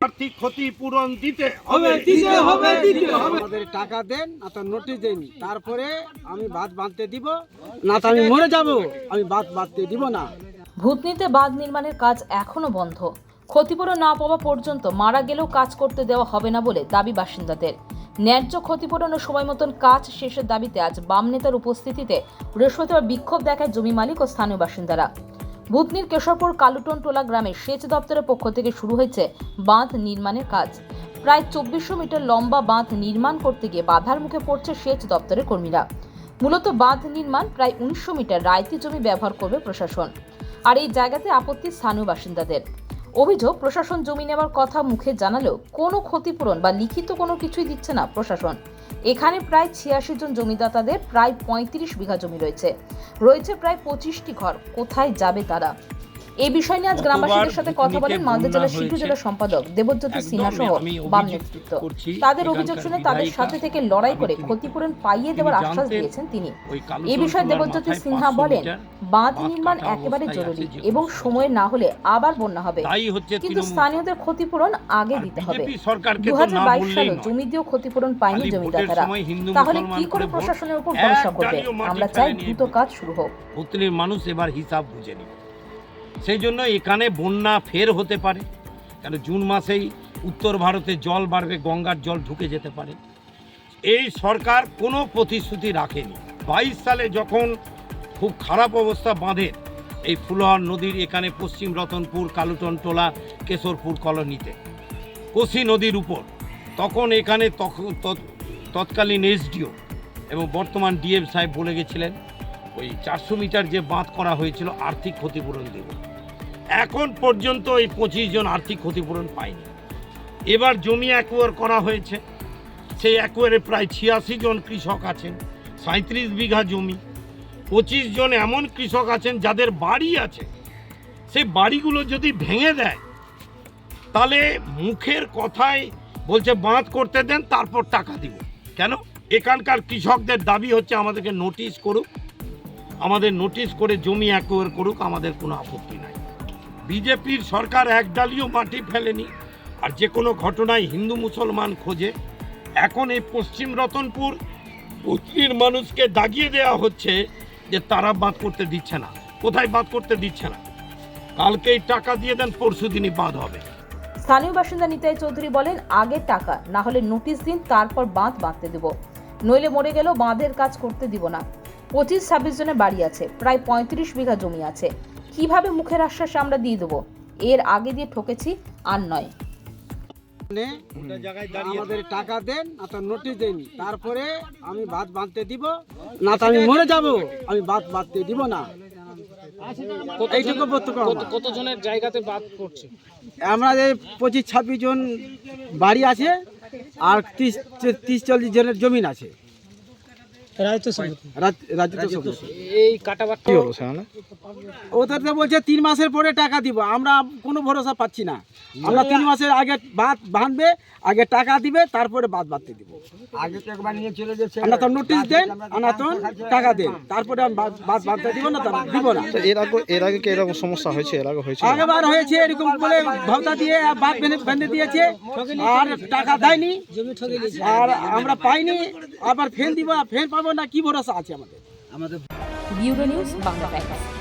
আর্থিক ক্ষতিপূরণ দিতে হবে। আমাদের টাকা দেন না তো নোটিশ দেন, তারপরে আমি বাঁধ বাঁধতে দিব, না তো আমি মরে যাব, আমি বাঁধ বাঁধতে দিব না। ভূতনিতে বাঁধ নির্মাণের কাজ এখনো বন্ধ। ক্ষতিপূরণ না পাওয়া পর্যন্ত মারা গেলেও কাজ করতে দেওয়া হবে না বলে দাবি বাসিন্দাদের। ন্যায্য ক্ষতিপূরণ ও সময় মতন কাজ শেষের দাবিতে আজ বাম নেতার উপস্থিতিতে বৃহস্পতিবার বিক্ষোভ দেখায় জমি মালিক ও স্থানীয় বাসিন্দারা। ভূতনির কেশরপুর কালুটন টোলা গ্রামে সেচ দপ্তরের পক্ষ থেকে শুরু হয়েছে বাঁধ নির্মাণের কাজ। প্রায় 2400 মিটার লম্বা বাঁধ নির্মাণ করতে গিয়ে বাধার মুখে পড়ছে সেচ দপ্তরের কর্মীরা। মূলত বাঁধ নির্মাণ প্রায় 1900 মিটার রায়তি জমি ব্যবহার করবে প্রশাসন। আর এই জায়গাতে আপত্তি স্থানীয় বাসিন্দাদের। অভিযোগ, প্রশাসন জমি নেওয়ার কথা মুখে জানালেও কোনো ক্ষতিপূরণ বা লিখিত কোনো কিছুই দিচ্ছে না প্রশাসন। এখানে প্রায় 86 জন জমিদাতাদের প্রায় 35 বিঘা জমি রয়েছে প্রায় 25টি ঘর। কোথায় যাবে তারা? এই বিষয় নিয়ে আজ গ্রামবাসীদের সাথে কথা বলেন মালদা জেলার সিধু জেলা সম্পাদক দেবজ্যোতি সিনহা সহ বাম নেতৃত্ব। তাদের অভিযোগ শুনে তাদের সাথে থেকে লড়াই করে ক্ষতিপূরণ পাইয়ে দেওয়ার আশ্বাস দিয়েছেন তিনি। এই বিষয়ে দেবজ্যোতি সিনহা বলেন, বাঁধ নির্মাণ একেবারে জরুরি এবং সময় না হলে আবার বন্যা হবে, কিন্তু স্থানীয়দের ক্ষতিপূরণ আগে দিতে হবে। 2022 সালে জমি দিয়েও ক্ষতিপূরণ পায়নি জমিদাতারা, তাহলে কি করে প্রশাসনের উপর ভরসা করবে? আমরা চাই দ্রুত কাজ শুরু হোক। ভূতনির মানুষ এবার হিসাব বুঝে নিবে। সেই জন্য এখানে বন্যা ফের হতে পারে, কারণ জুন মাসেই উত্তর ভারতে জল বাড়বে, গঙ্গার জল ঢুকে যেতে পারে। এই সরকার কোনো প্রতিশ্রুতি রাখেনি। 22 সালে যখন খুব খারাপ অবস্থা বাঁধের, এই ফুলহার নদীর এখানে পশ্চিম রতনপুর, কালুটন টোলা, কেশরপুর কলোনিতে কোসি নদীর উপর, তখন এখানে তৎকালীন এসডিও এবং বর্তমান ডিএম সাহেব বলে গেছিলেন ওই 400 মিটার যে বাঁধ করা হয়েছিল আর্থিক ক্ষতিপূরণ দেব। এখন পর্যন্ত এই 25 জন আর্থিক ক্ষতিপূরণ পায়নি। এবার জমি অ্যাকোয়ার করা হয়েছে, সেই অ্যাকোয়ারে প্রায় 86 জন কৃষক আছেন, 37 বিঘা জমি। 25 জন এমন কৃষক আছেন যাদের বাড়ি আছে, সেই বাড়িগুলো যদি ভেঙে দেয় তাহলে মুখের কথায় বলছে বাঁধ করতে দেন তারপর টাকা দিব। কেন? এখানকার কৃষকদের দাবি হচ্ছে আমাদেরকে নোটিশ করুক, আমাদের নোটিশ করে জমি অ্যাকোয়ার করুক, আমাদের কোনো আপত্তি নাই। বিজেপির সরকার একডালিও মাটি ফেলেনি, আর যে কোনো ঘটনায় হিন্দু মুসলমান খোঁজে। এখন এই পশ্চিম রতনপুর ভূতনির মানুষকে দাগিয়ে দেওয়া হচ্ছে যে তারা বাঁধ করতে দিচ্ছে না। কোথায় বাঁধ করতে দিচ্ছে না? কালকেই টাকা দিয়ে দেন, পরশু দিনই বাঁধ হবে। স্থানীয় বাসিন্দা নিতাই চৌধুরী বলেন, আগে টাকা, না হলে নোটিশ দিন, তারপর বাঁধ বাঁধতে দেব, নইলে মরে গেলেও বাঁধের কাজ করতে দিব না। 25-26 জনের বাড়ি আছে, প্রায় 35 বিঘা জমি আছে, কিভাবে মুখের আশ্বাস আমরা দিয়ে দেবো? এর আগে দিয়ে ঠকেছি, আর নয়। আমাদের টাকা দেন না তো নোটিশ দেন, তারপরে আমি বাঁধ বাঁধতে দিব, না তো আমি মরে যাব, আমি বাঁধ বাঁধতে দিব না। কতজনের জায়গাতে বাদ করছে? আমরা 25-26 জন বাড়ি আছে, আর 30-40 জনের জমিন আছে। এই কাটাবাট কি হলো? ওদের তো বলছে 3 মাসের পরে টাকা দিব, আমরা কোনো ভরসা পাচ্ছি না। আমরা 3 মাসের আগে বাঁধ বাঁধবে, আগে টাকা দিবে, তারপরে বাঁধ বাঁধতে দিব। আগে তো একবার নিয়ে চলে যাচ্ছে, আমরা তো নোটিশ দেন, আমরা তো টাকা দেন, তারপরে আমি বাঁধ বাঁধতে দিব না, দিব না। এর আগে কি এরকম সমস্যা হয়েছে? আগেবার হয়েছে এরকম বলে ভাওতা দিয়ে বাঁধ বেঁধে দিয়েছে, আর টাকা দেয়নি, আর আমরা পাইনি, আবার ফেন দিব, ফেন পাবো না, কি ভরসা আছে আমাদের? Bureau news, Bangla Times.